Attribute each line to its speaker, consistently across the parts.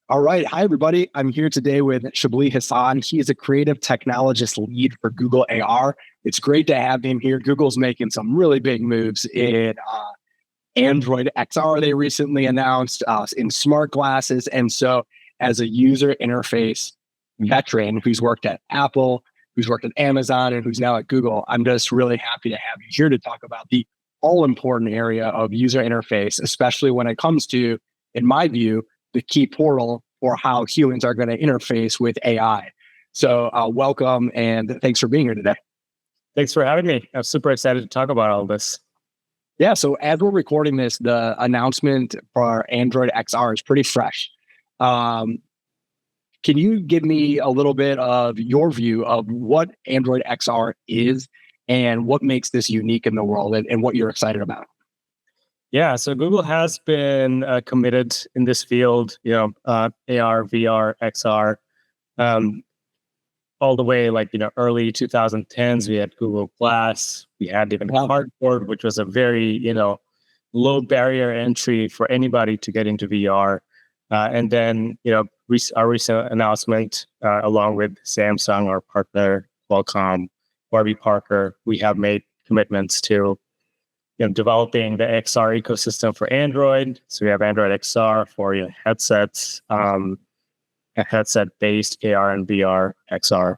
Speaker 1: All right. Hi, everybody. I'm here today with Shiblee Hasan. He is a creative technologist lead for Google AR. It's great to have him here. Google's making some really big moves in Android XR, they recently announced in smart glasses. And so, as a user interface veteran who's worked at Apple, who's worked at Amazon, and who's now at Google, I'm just really happy to have you here to talk about the all important area of user interface, especially when it comes to, in my view, the key portal for how humans are going to interface with AI. So welcome and thanks for being here today.
Speaker 2: Thanks for having me. I'm super excited to talk about all this.
Speaker 1: Yeah, so as we're recording this, the announcement for Android XR is pretty fresh. Can you give me a little bit of your view of what Android XR is and what makes this unique in the world and what you're excited about?
Speaker 2: Yeah, so Google has been committed in this field, AR, VR, XR, all the way early 2010s. We had Google Glass, we had even Cardboard, which was a very low barrier entry for anybody to get into VR. And then our recent announcement, along with Samsung, our partner, Qualcomm, Warby Parker, we have made commitments to developing the XR ecosystem for Android. So we have Android XR for headsets, headset-based AR and VR XR.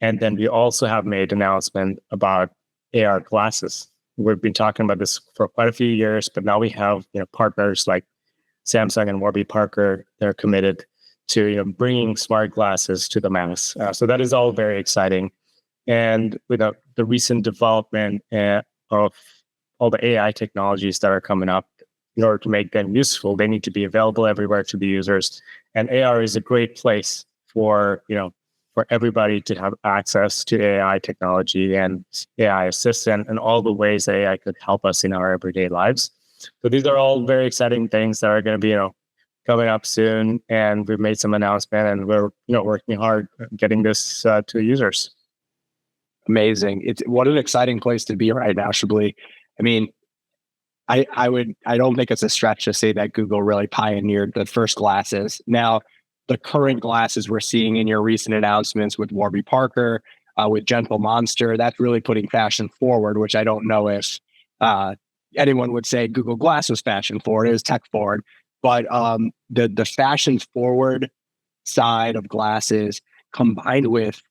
Speaker 2: And then we also have made an announcement about AR glasses. We've been talking about this for quite a few years, but now we have partners like Samsung and Warby Parker. They're committed to bringing smart glasses to the mass. So that is all very exciting. And with the recent development of all the AI technologies that are coming up, in order to make them useful, they need to be available everywhere to the users. And AR is a great place for everybody to have access to AI technology and AI assistant and all the ways that AI could help us in our everyday lives. So these are all very exciting things that are going to be coming up soon. And we've made some announcement, and we're working hard getting this to users.
Speaker 1: Amazing! What an exciting place to be right now, Shiblee. I mean, I don't think it's a stretch to say that Google really pioneered the first glasses. Now, the current glasses we're seeing in your recent announcements with Warby Parker, with Gentle Monster, that's really putting fashion forward, which I don't know if anyone would say Google Glass was fashion forward. It was tech forward. But the fashion forward side of glasses combined with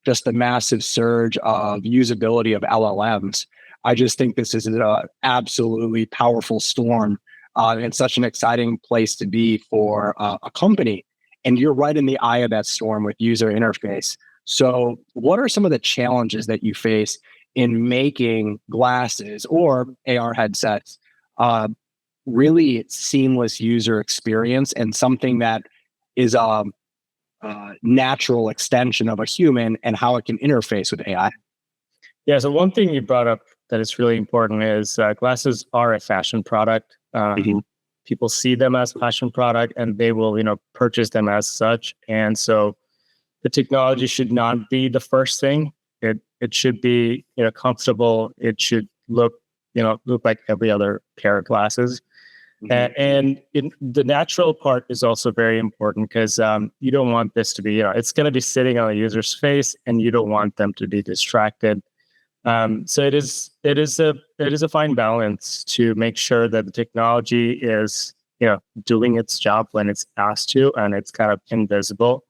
Speaker 1: just the massive surge of usability of LLMs, I just think this is an absolutely powerful storm and such an exciting place to be for a company. And you're right in the eye of that storm with user interface. So what are some of the challenges that you face in making glasses or AR headsets really seamless user experience and something that is a natural extension of a human and how it can interface with AI?
Speaker 2: Yeah, so one thing you brought up that is really important is glasses are a fashion product. People see them as a fashion product, and they will, purchase them as such. And so, the technology should not be the first thing. It should be, comfortable. It should look like every other pair of glasses. And the natural part is also very important because you don't want this to be, it's going to be sitting on a user's face, and you don't want them to be distracted. So it is a fine balance to make sure that the technology is doing its job when it's asked to, and it's kind of invisible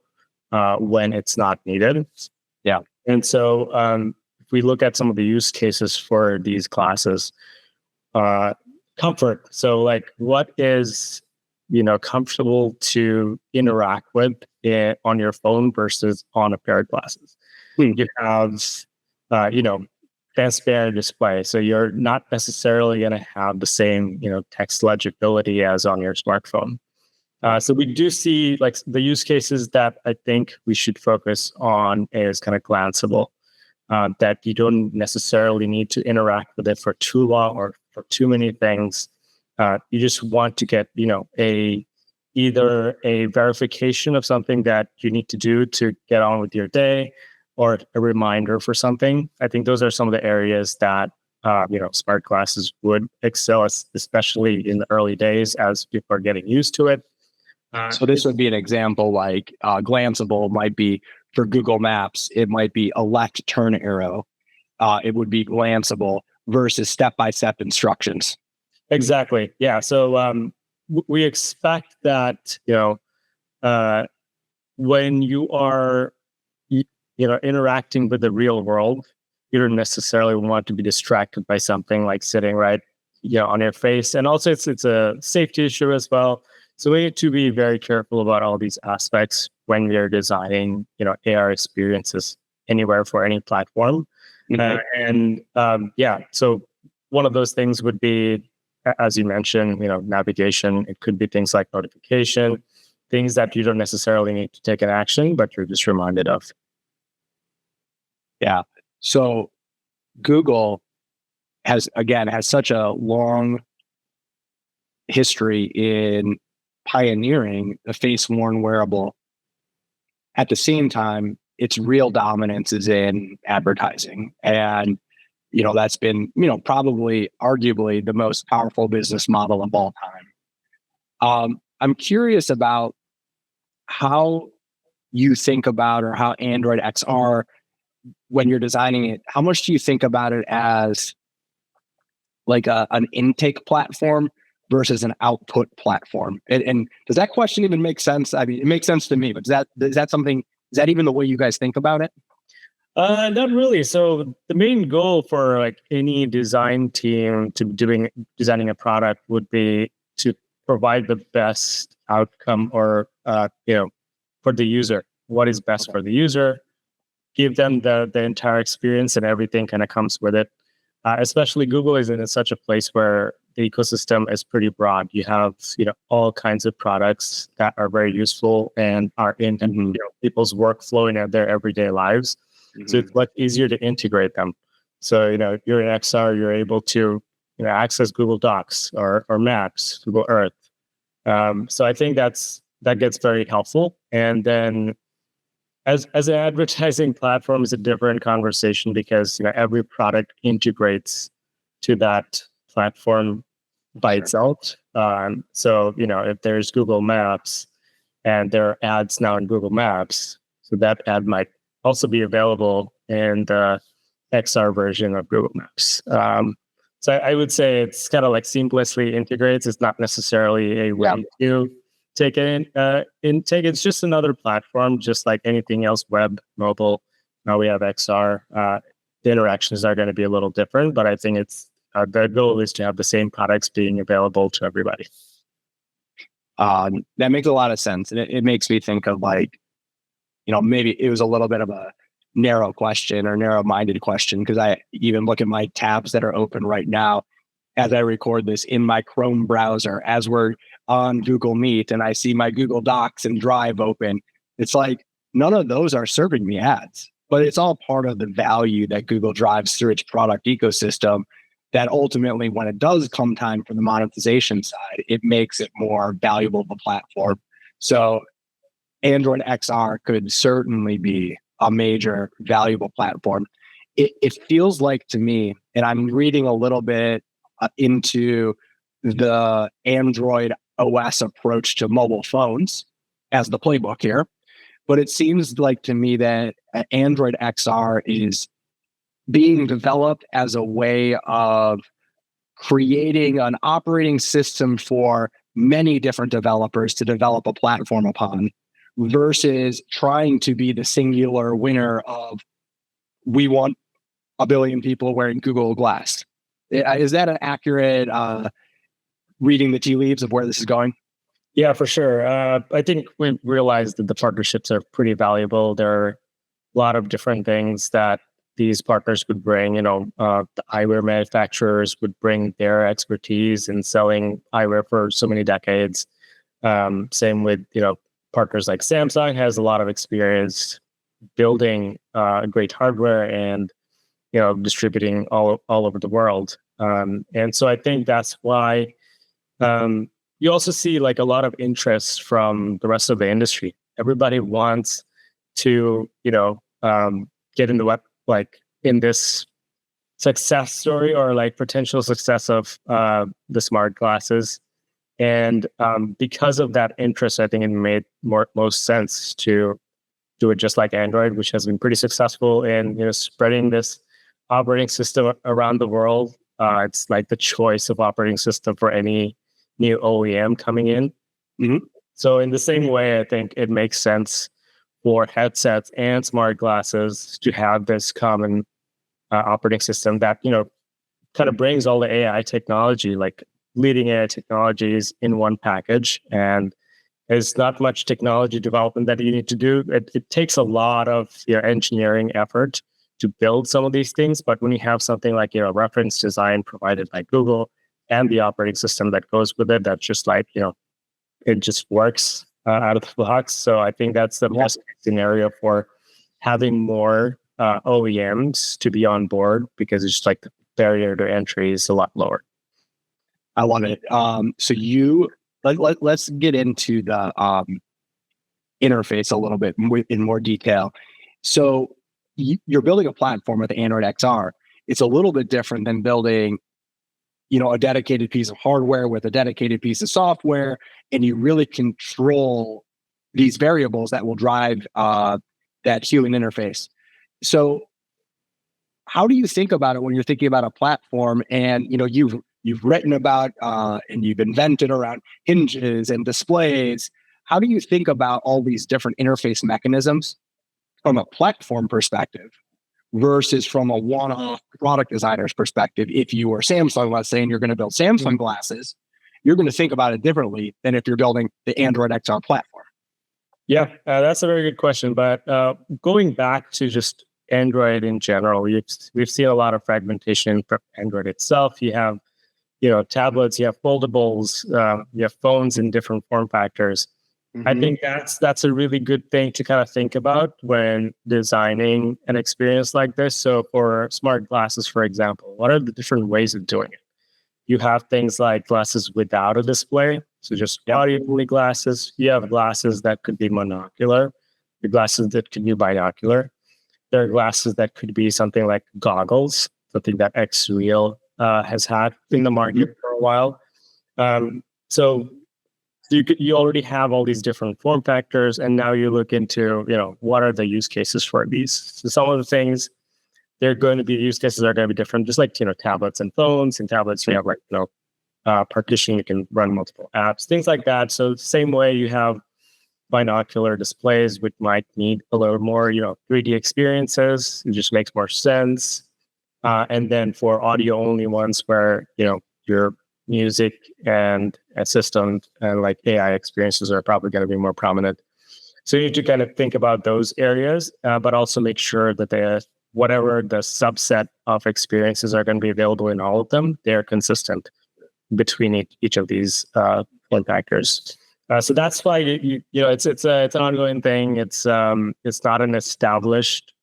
Speaker 2: when it's not needed.
Speaker 1: Yeah,
Speaker 2: and so if we look at some of the use cases for these classes, comfort. So what is comfortable to interact with on your phone versus on a pair of glasses? You have transparent display. So you're not necessarily going to have the same, text legibility as on your smartphone. So we do see the use cases that I think we should focus on is kind of glanceable, that you don't necessarily need to interact with it for too long or for too many things. You just want to get, either a verification of something that you need to do to get on with your day, or a reminder for something. I think those are some of the areas that smart glasses would excel, especially in the early days as people are getting used to it.
Speaker 1: So this would be an example like glanceable might be for Google Maps. It might be a left turn arrow. It would be glanceable versus step-by-step instructions.
Speaker 2: Exactly. Yeah. So we expect that, when you are, interacting with the real world, you don't necessarily want to be distracted by something like sitting right, on your face. And also it's a safety issue as well. So we need to be very careful about all these aspects when we're designing, AR experiences anywhere for any platform. So one of those things would be, as you mentioned, navigation. It could be things like notification, things that you don't necessarily need to take an action, but you're just reminded of.
Speaker 1: Yeah. So Google has such a long history in pioneering the face-worn wearable. At the same time, its real dominance is in advertising. And, that's been, probably arguably the most powerful business model of all time. I'm curious about how you think about, or how Android XR, when you're designing it, how much do you think about it as like an intake platform versus an output platform? And does that question even make sense? I mean, it makes sense to me, but is that even the way you guys think about it?
Speaker 2: Not really. So the main goal for like any design team designing a product would be to provide the best outcome, or for the user. What is best for the user? Give them the entire experience, and everything kind of comes with it. Especially Google is in such a place where the ecosystem is pretty broad. You have all kinds of products that are very useful and are in people's workflow in their everyday lives. So it's much easier to integrate them. So, you're in XR, you're able to, access Google Docs or Maps, Google Earth. So I think that gets very helpful. And then as an advertising platform is a different conversation, because, every product integrates to that platform by itself. So, if there's Google Maps and there are ads now in Google Maps, so that ad might also be available in the XR version of Google Maps. So I would say it's kind of like seamlessly integrates. It's not necessarily a way to take it intake. It's just another platform, just like anything else, web, mobile. Now we have XR. The interactions are going to be a little different, but I think it's the goal is to have the same products being available to everybody.
Speaker 1: That makes a lot of sense. And it makes me think of like, maybe it was a little bit of a narrow question or narrow-minded question, because I even look at my tabs that are open right now as I record this in my Chrome browser, as we're on Google Meet, and I see my Google Docs and Drive open. It's like none of those are serving me ads, but it's all part of the value that Google drives through its product ecosystem, that ultimately, when it does come time for the monetization side, it makes it more valuable of a platform. So Android XR could certainly be a major valuable platform. It feels like to me, and I'm reading a little bit into the Android OS approach to mobile phones as the playbook here, but it seems like to me that Android XR is being developed as a way of creating an operating system for many different developers to develop a platform upon, versus trying to be the singular winner of, we want 1 billion people wearing Google Glass. Is that an accurate reading the tea leaves of where this is going?
Speaker 2: Yeah, for sure. I think we realized that the partnerships are pretty valuable. There are a lot of different things that these partners would bring. The eyewear manufacturers would bring their expertise in selling eyewear for so many decades. Same with, partners like Samsung has a lot of experience building great hardware and, distributing all over the world. And so I think that's why you also see like a lot of interest from the rest of the industry. Everybody wants to, get in the web, like in this success story or like potential success of the smart glasses. And because of that interest, I think it made most sense to do it just like Android, which has been pretty successful in spreading this operating system around the world. It's like the choice of operating system for any new OEM coming in.
Speaker 1: Mm-hmm.
Speaker 2: So in the same way, I think it makes sense for headsets and smart glasses to have this common operating system that kind of brings all the AI technology, like leading AI technologies, in one package. And there's not much technology development that you need to do. It takes a lot of engineering effort to build some of these things. But when you have something like reference design provided by Google and the operating system that goes with it, that's just like it just works out of the box. So I think that's the best scenario for having more OEMs to be on board, because it's just like the barrier to entry is a lot lower.
Speaker 1: I love it. So let's get into the interface a little bit in more detail. So you're building a platform with Android XR. It's a little bit different than building, a dedicated piece of hardware with a dedicated piece of software, and you really control these variables that will drive that human interface. So how do you think about it when you're thinking about a platform? And you've written about and you've invented around hinges and displays. How do you think about all these different interface mechanisms from a platform perspective versus from a one-off product designer's perspective? If you were Samsung, let's say, and you're going to build Samsung glasses, you're going to think about it differently than if you're building the Android XR platform.
Speaker 2: Yeah, that's a very good question. But going back to just Android in general, we've seen a lot of fragmentation for Android itself. You have, tablets, you have foldables, you have phones in different form factors. Mm-hmm. I think that's a really good thing to kind of think about when designing an experience like this. So for smart glasses, for example, what are the different ways of doing it? You have things like glasses without a display, so just audio-only glasses. You have glasses that could be monocular, the glasses that could be binocular. There are glasses that could be something like goggles, something that XReal has had in the market for a while. So you already have all these different form factors, and now you look into, what are the use cases for these? So some of the things, use cases are going to be different, just like, tablets and phones. In tablets, you have like, partition, you can run multiple apps, things like that. So same way you have binocular displays, which might need a little more, 3D experiences. It just makes more sense. And then for audio only ones where, your music and assistant and like AI experiences are probably going to be more prominent. So you need to kind of think about those areas, but also make sure that whatever the subset of experiences are going to be available in all of them, they're consistent between each of these form factors. So that's why it's an ongoing thing. It's not an established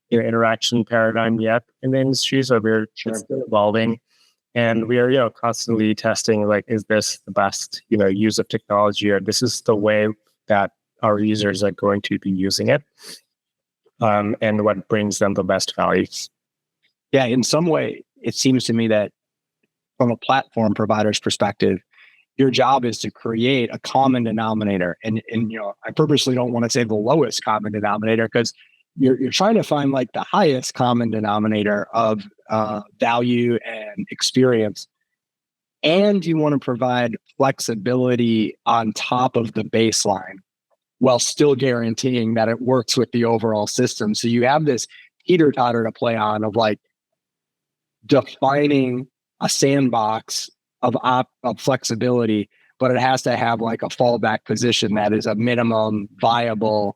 Speaker 2: interaction paradigm yet in the industry, so it's still evolving, and we are constantly testing, like, is this the best use of technology, or this is the way that our users are going to be using it, and what brings them the best value.
Speaker 1: Yeah, in some way, it seems to me that from a platform provider's perspective, your job is to create a common denominator. And I purposely don't want to say the lowest common denominator, because you're trying to find like the highest common denominator of value and experience. And you want to provide flexibility on top of the baseline while still guaranteeing that it works with the overall system. So you have this teeter-totter to play on of like defining a sandbox of flexibility, but it has to have like a fallback position that is a minimum viable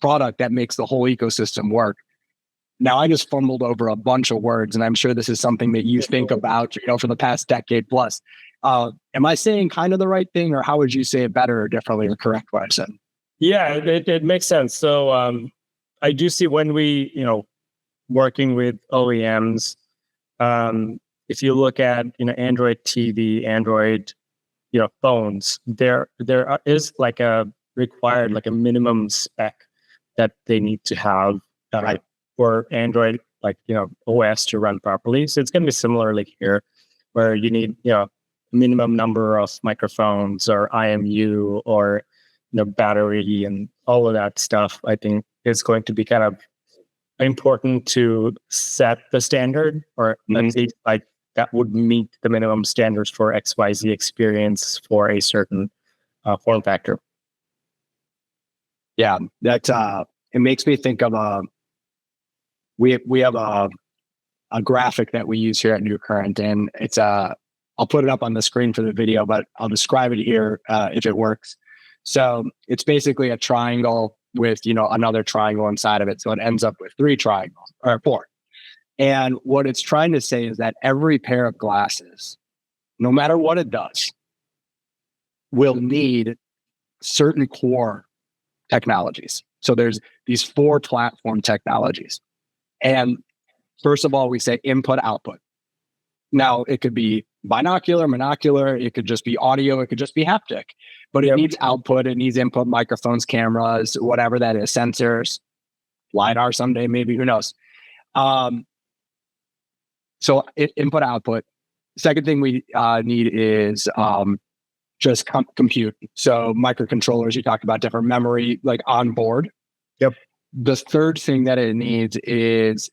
Speaker 1: product that makes the whole ecosystem work. Now, I just fumbled over a bunch of words, and I'm sure this is something that you think about, for the past decade plus. Am I saying kind of the right thing, or how would you say it better or differently or correct what I said?
Speaker 2: Yeah, it makes sense. So I do see when we, working with OEMs, if you look at, Android TV, Android, phones, there is like a required, like a minimum spec that they need to have for Android, like, OS to run properly. So it's going to be similar like here, where you need, minimum number of microphones or IMU or battery and all of that stuff, I think is going to be kind of important to set the standard, or at least like that would meet the minimum standards for XYZ experience for a certain form factor.
Speaker 1: Yeah, that it makes me think of we have a graphic that we use here at NuCurrent, and it's I'll put it up on the screen for the video, but I'll describe it here if it works. So it's basically a triangle with another triangle inside of it, so it ends up with 3 triangles or 4. And what it's trying to say is that every pair of glasses, no matter what it does, will need certain core technologies. So there's these 4 platform technologies. And first of all, we say input, output. Now, it could be binocular, monocular, it could just be audio, it could just be haptic. But it needs output, it needs input, microphones, cameras, whatever that is, sensors, LiDAR someday, maybe, who knows. So input, output. Second thing we need is just compute. So microcontrollers, you talked about different memory, like on board.
Speaker 2: Yep.
Speaker 1: The third thing that it needs is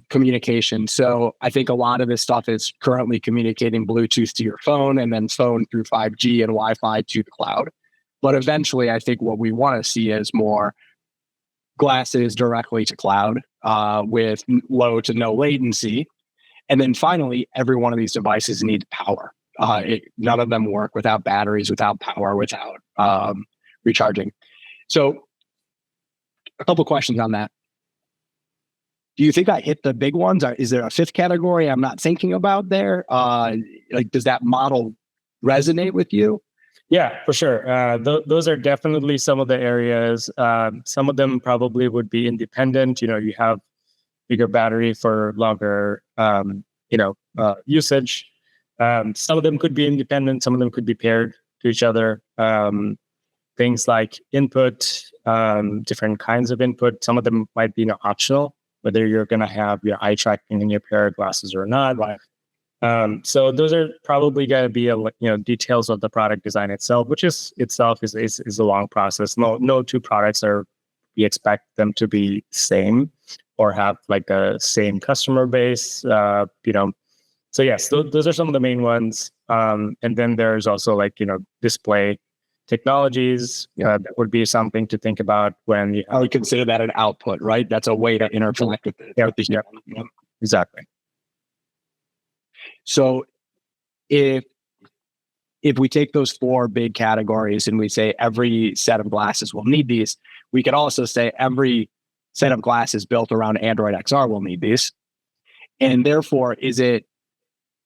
Speaker 1: communication. So I think a lot of this stuff is currently communicating Bluetooth to your phone and then phone through 5G and Wi-Fi to the cloud. But eventually, I think what we want to see is more glasses directly to cloud with low to no latency. And then finally, every one of these devices needs power. None of them work without batteries, without power, without recharging. So a couple questions on that. Do you think I hit the big ones? Is there a 5th category I'm not thinking about there? Does that model resonate with you?
Speaker 2: Yeah, for sure. Those are definitely some of the areas. Some of them probably would be independent. You have bigger battery for longer, usage. Some of them could be independent. Some of them could be paired to each other. Things like input, different kinds of input. Some of them might be optional, whether you're going to have your eye tracking in your pair of glasses or not.
Speaker 1: Right.
Speaker 2: So those are probably going to be details of the product design itself, which is a long process. No 2 products we expect them to be same or have like the same customer base. So yes, those are some of the main ones. And then there's also display technologies. That would be something to think about when
Speaker 1: I would consider that an output, right? That's a way to interact with the human.
Speaker 2: Exactly.
Speaker 1: So if we take those 4 big categories and we say every set of glasses will need these, we could also say every set of glasses built around Android XR will need these. And therefore, is it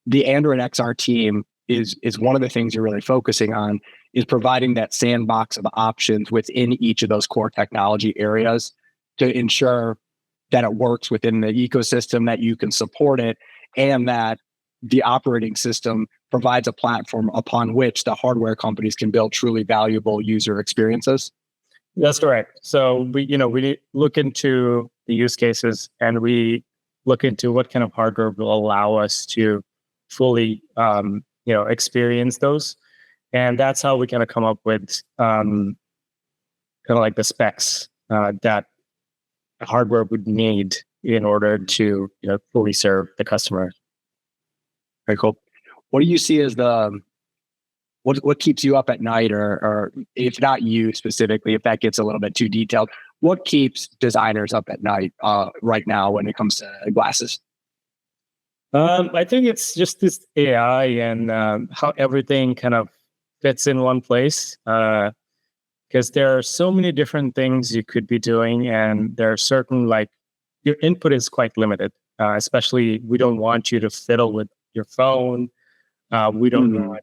Speaker 1: the Android XR team is one of the things you're really focusing on, is providing that sandbox of options within each of those core technology areas to ensure that it works within the ecosystem, that you can support it, and that the operating system provides a platform upon which the hardware companies can build truly valuable user experiences?
Speaker 2: That's correct. So we look into the use cases and we look into what kind of hardware will allow us to fully experience those. And that's how we kind of come up with kind of like the specs that hardware would need in order to fully serve the customer.
Speaker 1: Very cool. What do you see as what keeps you up at night, or if not you specifically, if that gets a little bit too detailed, what keeps designers up at night right now when it comes to glasses?
Speaker 2: I think it's just this AI and how everything kind of fits in one place. Because there are so many different things you could be doing, and there are certain, your input is quite limited. Especially, we don't want you to fiddle with your phone. We don't want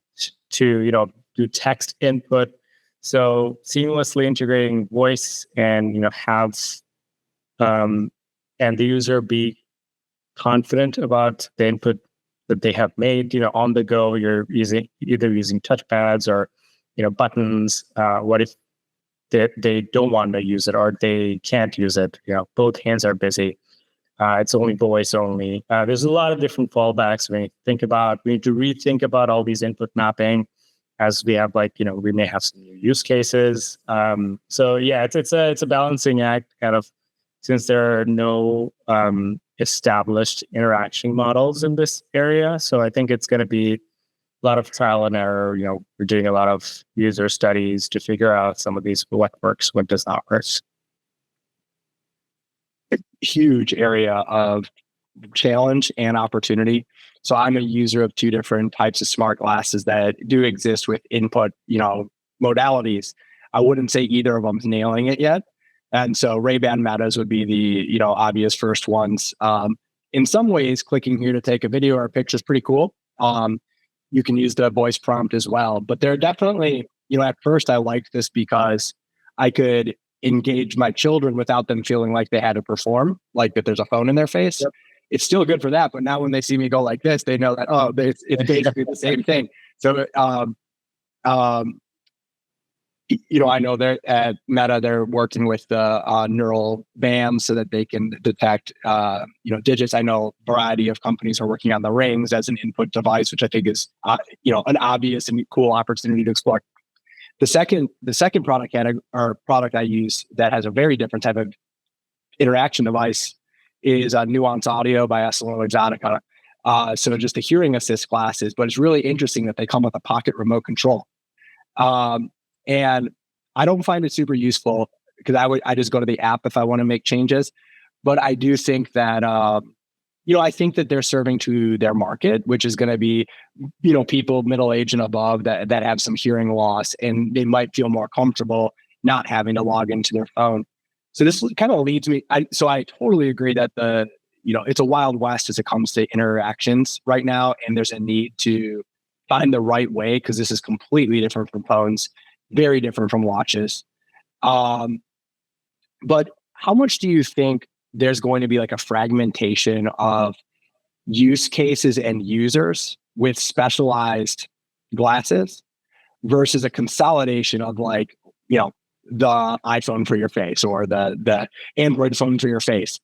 Speaker 2: to, do text input. So seamlessly integrating voice and, have, and the user be confident about the input that they have made, on the go. You're either using touchpads or, buttons. What if they don't want to use it or they can't use it? Both hands are busy. It's only voice only. There's a lot of different fallbacks we need to rethink about all these input mapping as we have we may have some new use cases. So yeah, it's a balancing act kind of, since there are no established interaction models in this area. So I think it's going to be a lot of trial and error. We're doing a lot of user studies to figure out some of these, what works, what does not work.
Speaker 1: Huge area of challenge and opportunity. So I'm a user of two different types of smart glasses that do exist with input, modalities. I wouldn't say either of them's nailing it yet. And so Ray-Ban Metas would be the, obvious first ones. In some ways, clicking here to take a video or a picture is pretty cool. You can use the voice prompt as well, but they're definitely, at first I liked this because I could engage my children without them feeling like they had to perform, like that there's a phone in their face. Yep. It's still good for that. But now when they see me go like this, they know that, it's basically the same thing. So, I know they're at Meta, they're working with the neural BAM so that they can detect, digits. I know a variety of companies are working on the rings as an input device, which I think is, an obvious and cool opportunity to explore. The second product I use that has a very different type of interaction device is Nuance Audio by EssilorLuxottica. So just the hearing assist glasses, but it's really interesting that they come with a pocket remote control. And I don't find it super useful because I just go to the app if I want to make changes. But I do think that I think that they're serving to their market, which is going to be, people middle age and above that have some hearing loss, and they might feel more comfortable not having to log into their phone. So this kind of leads me. I totally agree that it's a wild west as it comes to interactions right now, and there's a need to find the right way because this is completely different from phones, very different from watches. But how much do you think there's going to be like a fragmentation of use cases and users with specialized glasses versus a consolidation of the iPhone for your face or the Android phone for your face?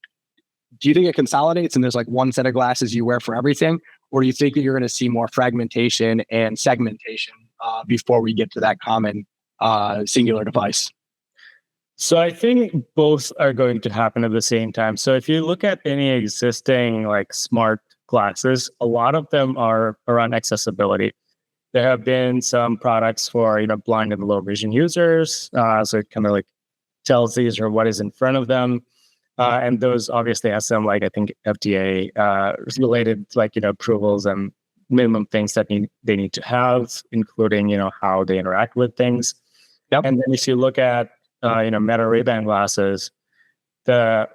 Speaker 1: Do you think it consolidates and there's like one set of glasses you wear for everything? Or do you think that you're going to see more fragmentation and segmentation before we get to that common singular device?
Speaker 2: So I think both are going to happen at the same time. So if you look at any existing smart glasses, a lot of them are around accessibility. There have been some products for blind and low vision users, so it kind of tells these or what is in front of them, and those obviously have some I think FDA related approvals and minimum things that they need to have, including how they interact with things. Yep. And then if you look at Meta Ray-Ban glasses, the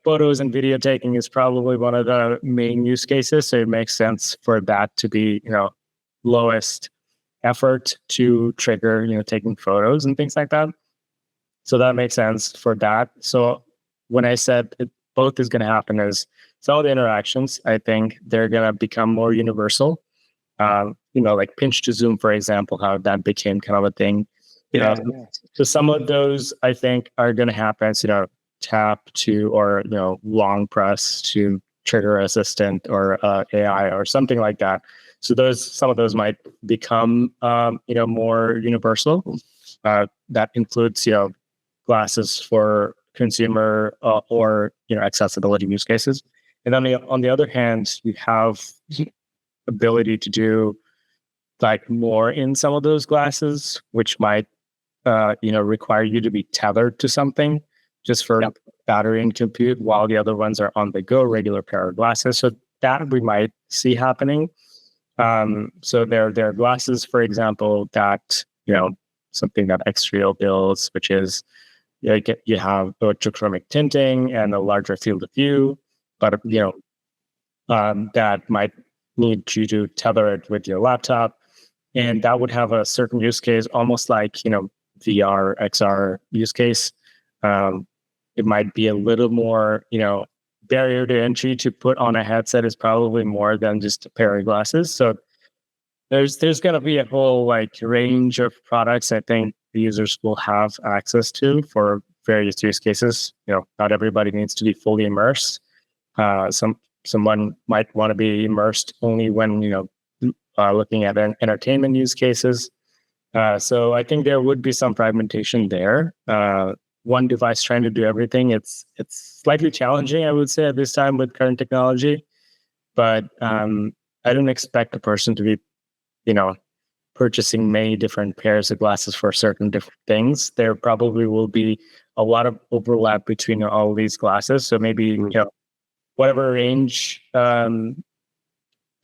Speaker 2: photos and video taking is probably one of the main use cases. So it makes sense for that to be lowest effort to trigger taking photos and things like that. So that makes sense for that. So when I said both is going to happen, is some of the interactions, I think they're going to become more universal. Like pinch to zoom, for example, how that became kind of a thing. So some of those I think are going to happen. Tap to or long press to trigger assistant or AI or something like that. So some of those might become more universal. That includes glasses for consumer or accessibility use cases. And then on the other hand, you have ability to do more in some of those glasses, which might require you to be tethered to something just for battery and compute, while the other ones are on the go, regular pair of glasses. So that we might see happening. So there are glasses, for example, that something that Xtrio builds, which is you have electrochromic tinting and a larger field of view, but that might need you to tether it with your laptop, and that would have a certain use case, almost like VR, XR use case. It might be a little more, barrier to entry to put on a headset is probably more than just a pair of glasses. So there's going to be a whole range of products I think the users will have access to for various use cases. Not everybody needs to be fully immersed. Someone might want to be immersed only when looking at entertainment use cases. So I think there would be some fragmentation there. One device trying to do everything. It's slightly challenging, I would say, at this time with current technology. But I don't expect a person to be, purchasing many different pairs of glasses for certain different things. There probably will be a lot of overlap between all these glasses. So maybe whatever range kind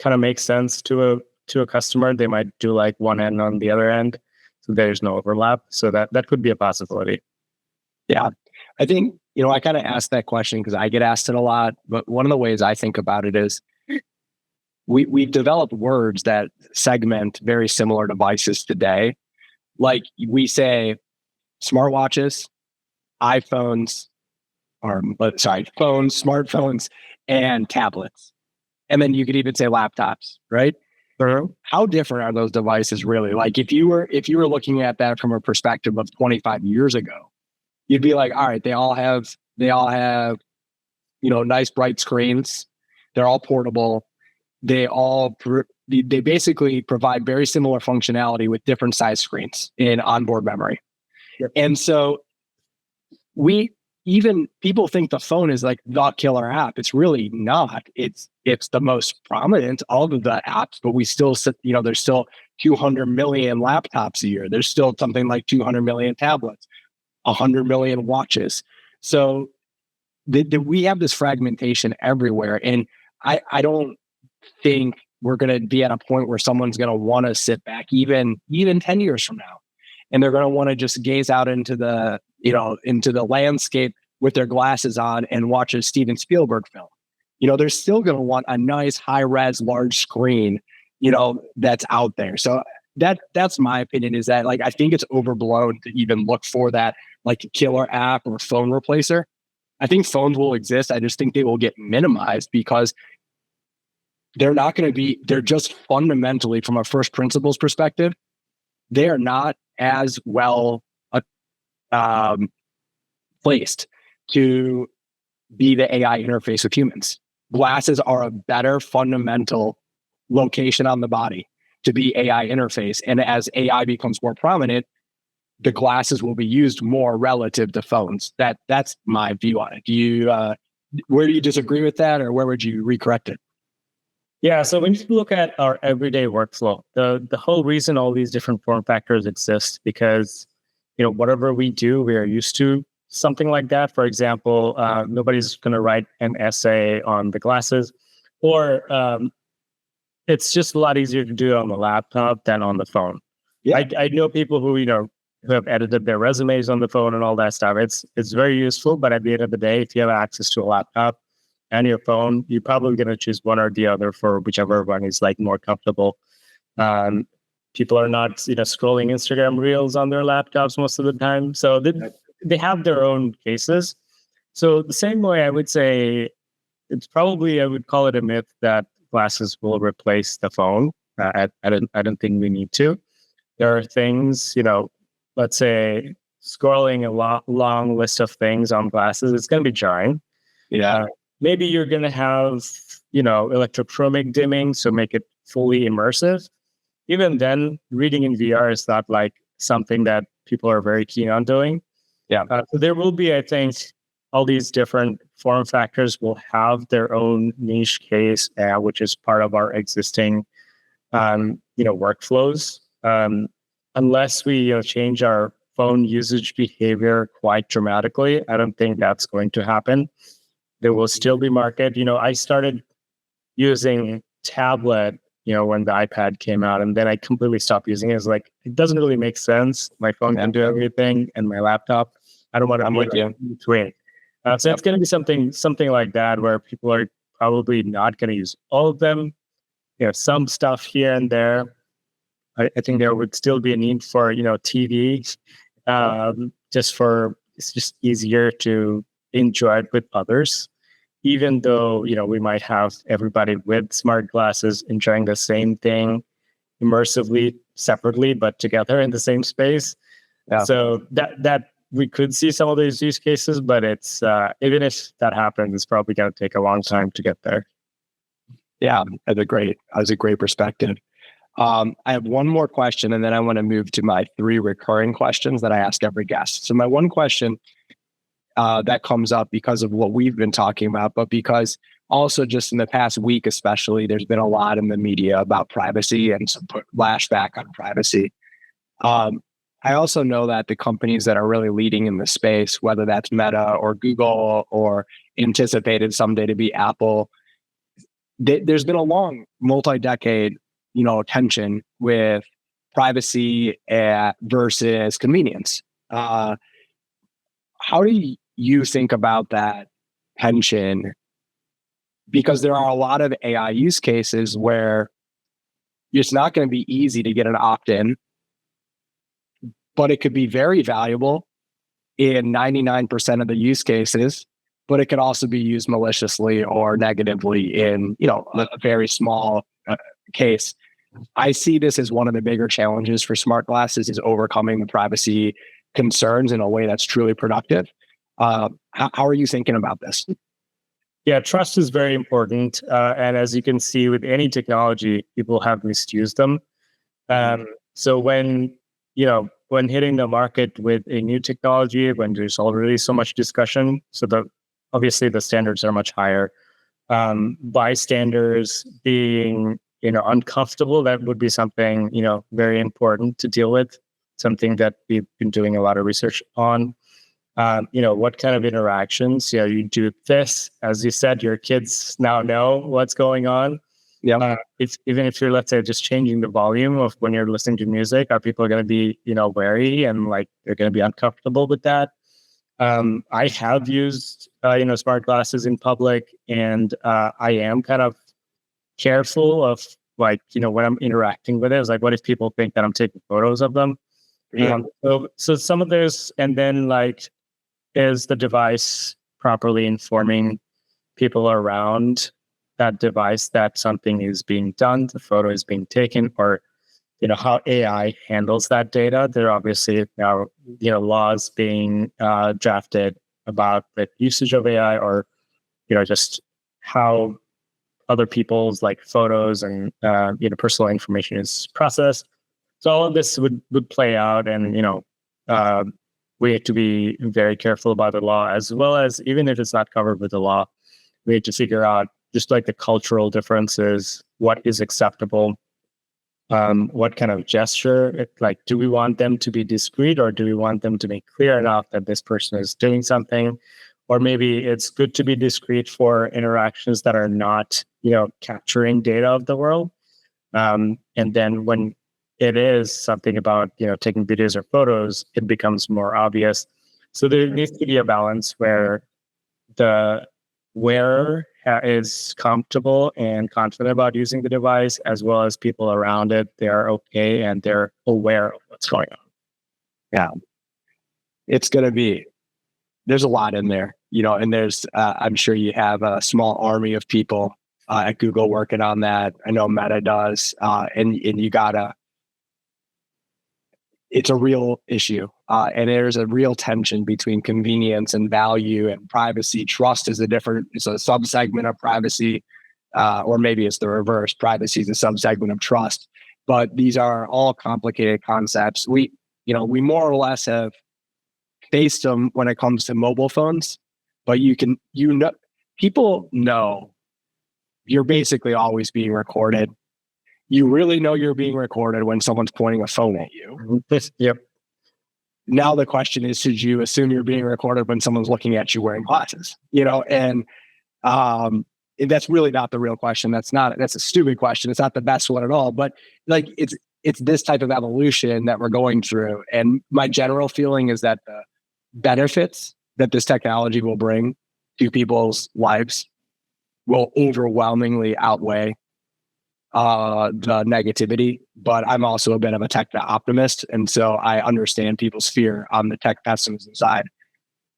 Speaker 2: of makes sense to a customer, they might do like one end on the other end, so there's no overlap. So that could be a possibility.
Speaker 1: Yeah, I think I kind of asked that question because I get asked it a lot. But one of the ways I think about it is we've developed words that segment very similar devices today. Like we say smartwatches, iPhones, phones, smartphones, and tablets. And then you could even say laptops, right? How different are those devices really? Like if you were looking at that from a perspective of 25 years ago, you'd be like, all right, they all have, nice bright screens. They're all portable. They basically provide very similar functionality with different size screens in onboard memory. Yep. And so people think the phone is like the killer app. It's really not. It's the most prominent of the apps, but we still, there's still 200 million laptops a year. There's still something like 200 million tablets, 100 million watches. So we have this fragmentation everywhere. And I don't think we're going to be at a point where someone's going to want to sit back even 10 years from now. And they're going to want to just gaze out into the landscape with their glasses on and watch a Steven Spielberg film. They're still going to want a nice high-res large screen, that's out there. So that's my opinion, is that like I think it's overblown to even look for that like killer app or phone replacer. I think phones will exist. I just think they will get minimized because they're just fundamentally, from a first principles perspective, they are not as well placed to be the AI interface with humans. Glasses are a better fundamental location on the body to be AI interface. And as AI becomes more prominent, the glasses will be used more relative to phones. That's my view on it. Where do you disagree with that, or where would you recorrect it?
Speaker 2: Yeah, so when you look at our everyday workflow, the whole reason all these different form factors exist, because whatever we do, we are used to something like that. For example, nobody's going to write an essay on the glasses, or it's just a lot easier to do it on the laptop than on the phone. Yeah. I know people who who have edited their resumes on the phone and all that stuff. It's very useful, but at the end of the day, if you have access to a laptop and your phone, you're probably going to choose one or the other for whichever one is like more comfortable. People are not scrolling Instagram reels on their laptops most of the time, so they have their own cases. So the same way, I would say I would call it a myth that glasses will replace the phone. I don't think we need to. There are things, let's say scrolling a long list of things on glasses, it's going to be jarring.
Speaker 1: Yeah.
Speaker 2: Maybe you're going to have, electrochromic dimming, so make it fully immersive. Even then, reading in VR is not like something that people are very keen on doing. Yeah. So there will be, I think, all these different form factors will have their own niche case, which is part of our existing, workflows. Unless we change our phone usage behavior quite dramatically, I don't think that's going to happen. There will still be market. I started using tablet, when the iPad came out, and then I completely stopped using it. It's like, it doesn't really make sense. My phone can do everything, and my laptop, I don't want to be in between. So it's going to be something like that, where people are probably not going to use all of them. Some stuff here and there. I think there would still be a need for, TV, it's just easier to enjoy it with others, even though, we might have everybody with smart glasses enjoying the same thing immersively, separately, but together in the same space. Yeah. So that we could see some of these use cases, but it's even if that happens, it's probably going to take a long time to get there.
Speaker 1: Yeah, that's a great perspective. I have one more question, and then I want to move to my 3 recurring questions that I ask every guest. So my one question that comes up because of what we've been talking about, but because also just in the past week, especially, there's been a lot in the media about privacy and some flashback on privacy. I also know that the companies that are really leading in the space, whether that's Meta or Google or anticipated someday to be Apple, there's been a long multi-decade, tension with privacy versus convenience. How do you think about that tension? Because there are a lot of AI use cases where it's not going to be easy to get an opt-in, but it could be very valuable in 99% of the use cases, but it could also be used maliciously or negatively in, a very small case. I see this as one of the bigger challenges for smart glasses is overcoming the privacy concerns in a way that's truly productive. How are you thinking about this?
Speaker 2: Yeah, trust is very important. And as you can see with any technology, people have misused them. So when hitting the market with a new technology, when there's already so much discussion, obviously the standards are much higher. Bystanders being, uncomfortable, that would be something, very important to deal with, something that we've been doing a lot of research on. What kind of interactions, you do this, as you said, your kids now know what's going on. Yeah. Even if you're, let's say, just changing the volume of when you're listening to music, are people going to be, wary and they're going to be uncomfortable with that? I have used, smart glasses in public, and I am kind of careful of when I'm interacting with it. It's what if people think that I'm taking photos of them? Yeah. So some of this, and then is the device properly informing people around that device that something is being done, the photo is being taken, or how AI handles that data? There are obviously now laws being drafted about the usage of AI, or just how other people's photos and personal information is processed. So all of this would play out, and we have to be very careful about the law, as well as, even if it's not covered with the law, we have to figure out just the cultural differences, what is acceptable, what kind of gesture, do we want them to be discreet, or do we want them to make clear enough that this person is doing something? Or maybe it's good to be discreet for interactions that are not, capturing data of the world. And then when it is something about, taking videos or photos, it becomes more obvious. So there needs to be a balance where the wearer is comfortable and confident about using the device, as well as people around it, they are okay and they're aware of what's going on.
Speaker 1: Yeah. There's a lot in there, and there's, I'm sure you have a small army of people at Google working on that. I know Meta does, and it's a real issue. And there's a real tension between convenience and value and privacy. Trust is it's a subsegment of privacy, or maybe it's the reverse. Privacy is a subsegment of trust, but these are all complicated concepts. We more or less have faced them when it comes to mobile phones, but people know you're basically always being recorded. You really know you're being recorded when someone's pointing a phone at you.
Speaker 2: Yep.
Speaker 1: Now the question is, should you assume you're being recorded when someone's looking at you wearing glasses? And that's really not the real question. That's a stupid question. It's not the best one at all. But it's this type of evolution that we're going through. And my general feeling is that the benefits that this technology will bring to people's lives will overwhelmingly outweigh the negativity. But I'm also a bit of a tech optimist, and so I understand people's fear on the tech pessimism side.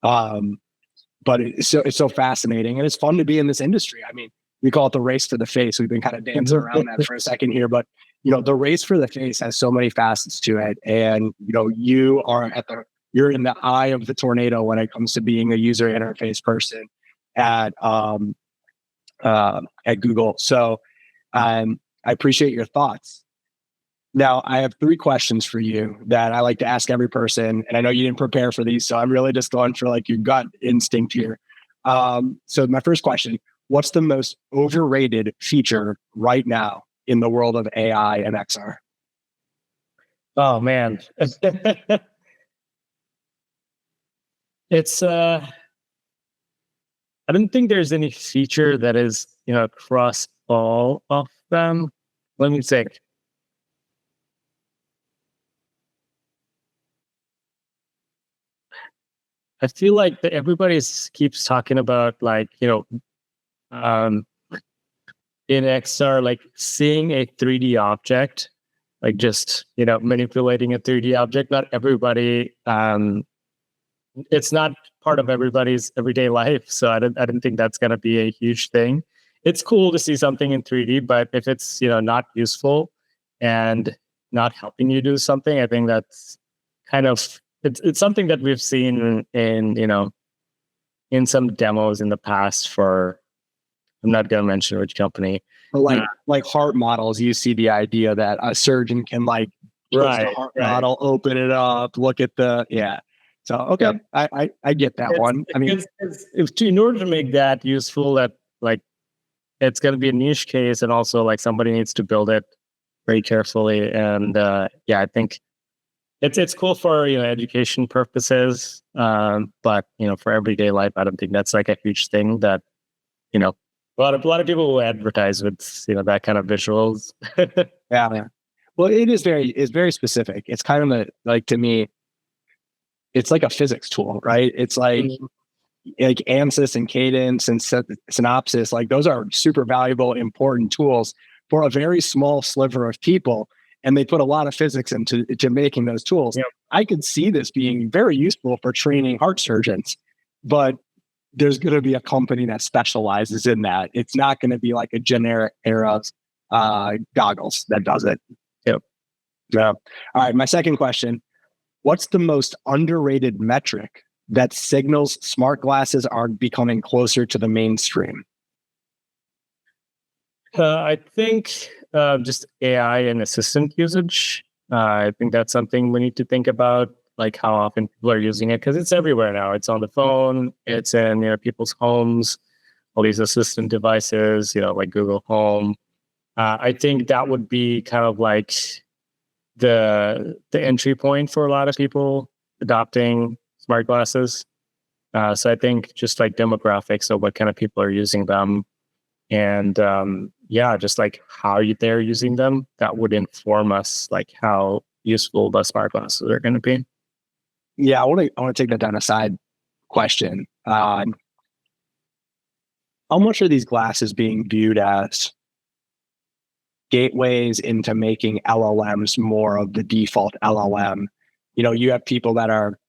Speaker 1: But it's so fascinating, and it's fun to be in this industry. I mean, we call it the race for the face. We've been kind of dancing around that for a second here, but the race for the face has so many facets to it, and you are at the you're in the eye of the tornado when it comes to being a user interface person at Google. So I appreciate your thoughts. Now, I have 3 questions for you that I like to ask every person. And I know you didn't prepare for these, so I'm really just going for like your gut instinct here. So my first question, what's the most overrated feature right now in the world of AI and XR?
Speaker 2: Oh, man. It's, I don't think there's any feature that is, across all of them. Let me think. I feel like that everybody keeps talking about like, in XR, like seeing a 3D object, like just, manipulating a 3D object. Not everybody, it's not part of everybody's everyday life. So I don't think that's going to be a huge thing. It's cool to see something in 3D, but if it's, not useful and not helping you do something, I think that's kind of, it's something that we've seen in some demos in the past for, I'm not going to mention which company.
Speaker 1: But like heart models, you see the idea that a surgeon can like twist the heart model, open it up, look at the So okay, yep. I get that one. I mean,
Speaker 2: in order to make that useful, that like it's going to be a niche case, and also like somebody needs to build it very carefully. And I think it's cool for education purposes, but for everyday life, I don't think that's like a huge thing that a lot of people will advertise with that kind of visuals.
Speaker 1: Yeah. Well, it's very specific. It's kind of like, to me, it's like a physics tool, right? It's like ANSYS and Cadence and Synopsys, like those are super valuable, important tools for a very small sliver of people. And they put a lot of physics into making those tools. Yep. I could see this being very useful for training heart surgeons, but there's going to be a company that specializes in that. It's not going to be like a generic pair of goggles that does it.
Speaker 2: Yep.
Speaker 1: Yeah. All right. My second question, what's the most underrated metric that signals smart glasses are becoming closer to the mainstream?
Speaker 2: I think just AI and assistant usage. I think that's something we need to think about, like how often people are using it, because it's everywhere now. It's on the phone, it's in people's homes, all these assistant devices, like Google Home. I think that would be kind of like the entry point for a lot of people adopting smart glasses. So I think just like demographics of what kind of people are using them, and just like how they're using them, that would inform us like how useful the smart glasses are going to be.
Speaker 1: Yeah, I want to take that down a side question. How much are these glasses being viewed as gateways into making LLMs more of the default LLM? You have people that are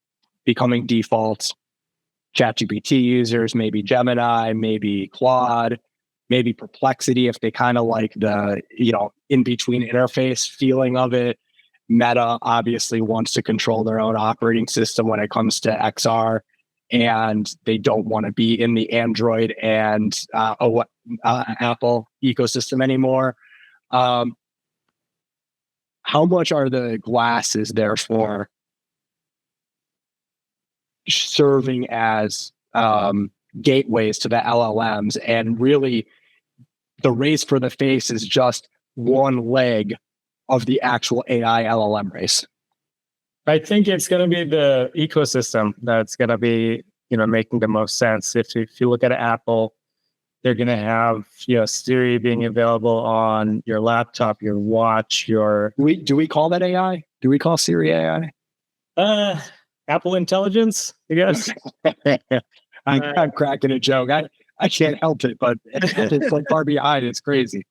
Speaker 1: becoming default ChatGPT users, maybe Gemini, maybe Claude, maybe Perplexity, if they kind of like the, in-between interface feeling of it. Meta obviously wants to control their own operating system when it comes to XR, and they don't want to be in the Android and Apple ecosystem anymore. How much are the glasses therefore serving as gateways to the LLMs, and really the race for the face is just one leg of the actual AI LLM race?
Speaker 2: I think it's going to be the ecosystem that's going to be, making the most sense. If you look at Apple, they're going to have, Siri being available on your laptop, your watch, your...
Speaker 1: Do we call that AI? Do we call Siri AI?
Speaker 2: Apple Intelligence, I guess.
Speaker 1: I'm cracking a joke. I can't help it, but it's like far behind. It's crazy.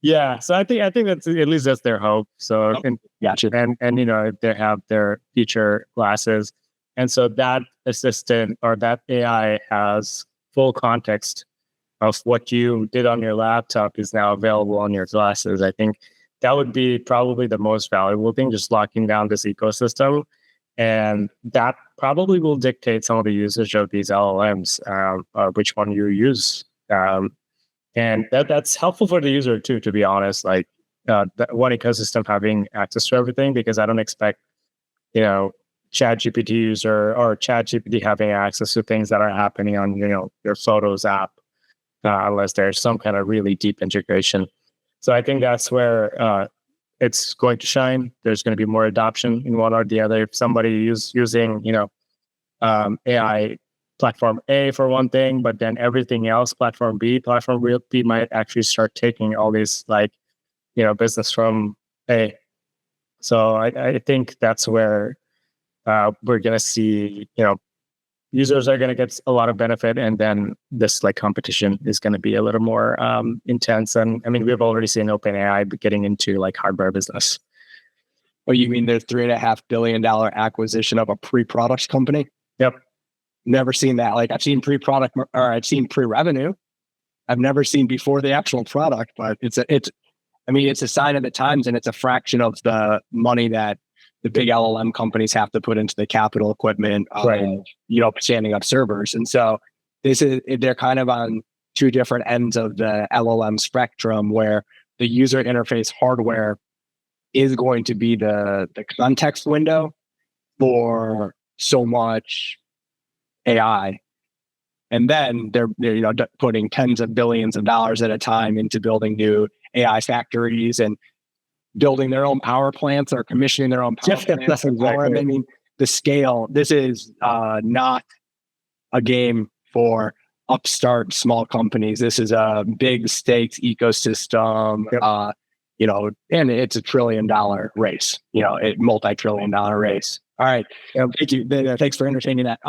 Speaker 2: Yeah, so I think that's at least that's their hope. So
Speaker 1: gotcha.
Speaker 2: And they have their future glasses, and so that assistant or that AI has full context of what you did on your laptop is now available on your glasses. I think that would be probably the most valuable thing, just locking down this ecosystem. And that probably will dictate some of the usage of these LLMs, which one you use. And that's helpful for the user too, to be honest. Like one ecosystem having access to everything, because I don't expect, ChatGPT user or ChatGPT having access to things that are happening on, your Photos app, unless there's some kind of really deep integration. So I think that's where it's going to shine. There's going to be more adoption in one or the other. If somebody is using, AI platform A for one thing, but then everything else, platform B might actually start taking all these business from A. So I think that's where we're going to see, users are going to get a lot of benefit, and then this competition is going to be a little more intense. And I mean, we've already seen OpenAI getting into hardware business.
Speaker 1: Oh, you mean their $3.5 billion acquisition of a pre-product company?
Speaker 2: Yep.
Speaker 1: Never seen that. I've seen pre-product, or I've seen pre-revenue. I've never seen before the actual product, but it's a sign of the times, and it's a fraction of the money that the big LLM companies have to put into the capital equipment,
Speaker 2: right.
Speaker 1: Standing up servers. And so they're kind of on two different ends of the LLM spectrum, where the user interface hardware is going to be the context window for so much AI. And then they're putting tens of billions of dollars at a time into building new AI factories and building their own power plants or commissioning their own power plants. Exactly. I mean, the scale, this is not a game for upstart small companies. This is a big stakes ecosystem, and it's a $1 trillion race, multi-trillion dollar race. All right. Thank you. Thanks for entertaining that.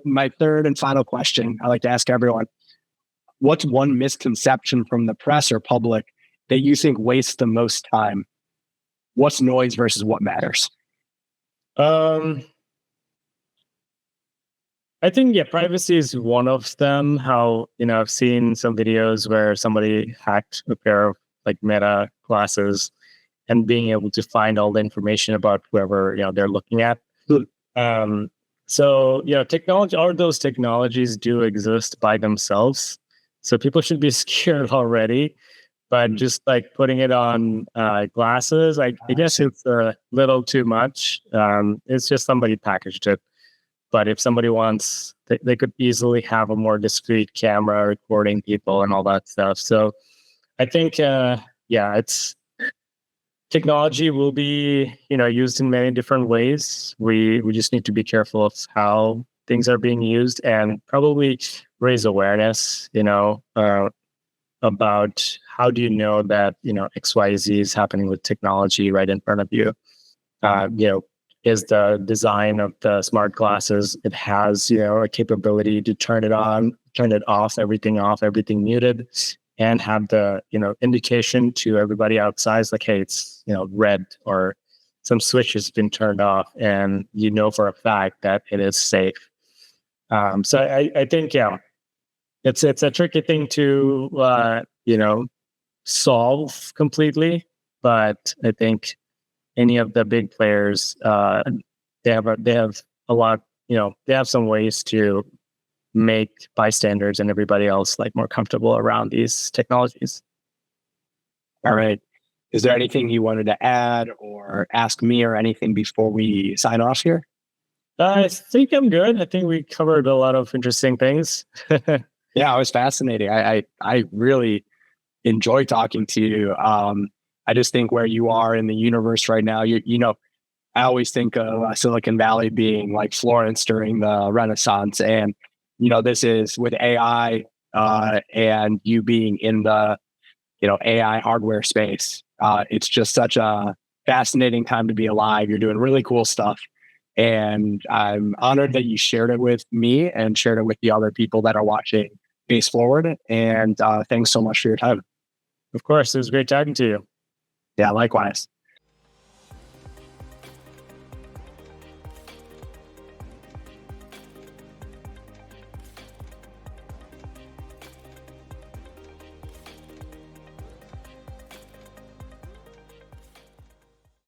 Speaker 1: My third and final question I like to ask everyone: what's one misconception from the press or public that you think wastes the most time? What's noise versus what matters?
Speaker 2: I think, privacy is one of them. How, I've seen some videos where somebody hacked a pair of Meta glasses and being able to find all the information about whoever, they're looking at. So, technology, all those technologies do exist by themselves. So people should be scared already. But just putting it on glasses, I guess it's a little too much. It's just somebody packaged it. But if somebody wants, they could easily have a more discreet camera recording people and all that stuff. So I think, it's technology will be, used in many different ways. We just need to be careful of how things are being used, and probably raise awareness, about how do you know that, XYZ is happening with technology right in front of you. Is the design of the smart glasses, it has, a capability to turn it on, turn it off, everything muted, and have the, indication to everybody outside, hey, it's, red, or some switch has been turned off, and for a fact that it is safe. So I think, it's a tricky thing to, solve completely, but I think any of the big players, they have a lot, they have some ways to make bystanders and everybody else more comfortable around these technologies.
Speaker 1: All right. Is there anything you wanted to add or ask me or anything before we sign off here?
Speaker 2: I think I'm good. I think we covered a lot of interesting things.
Speaker 1: Yeah, it was fascinating. I really enjoy talking to you. I just think where you are in the universe right now, I always think of Silicon Valley being like Florence during the Renaissance. And, this is with AI and you being in the, AI hardware space. It's just such a fascinating time to be alive. You're doing really cool stuff. And I'm honored that you shared it with me and shared it with the other people that are watching Face Forward. And thanks so much for your time.
Speaker 2: Of course. It was great talking to you.
Speaker 1: Yeah, likewise.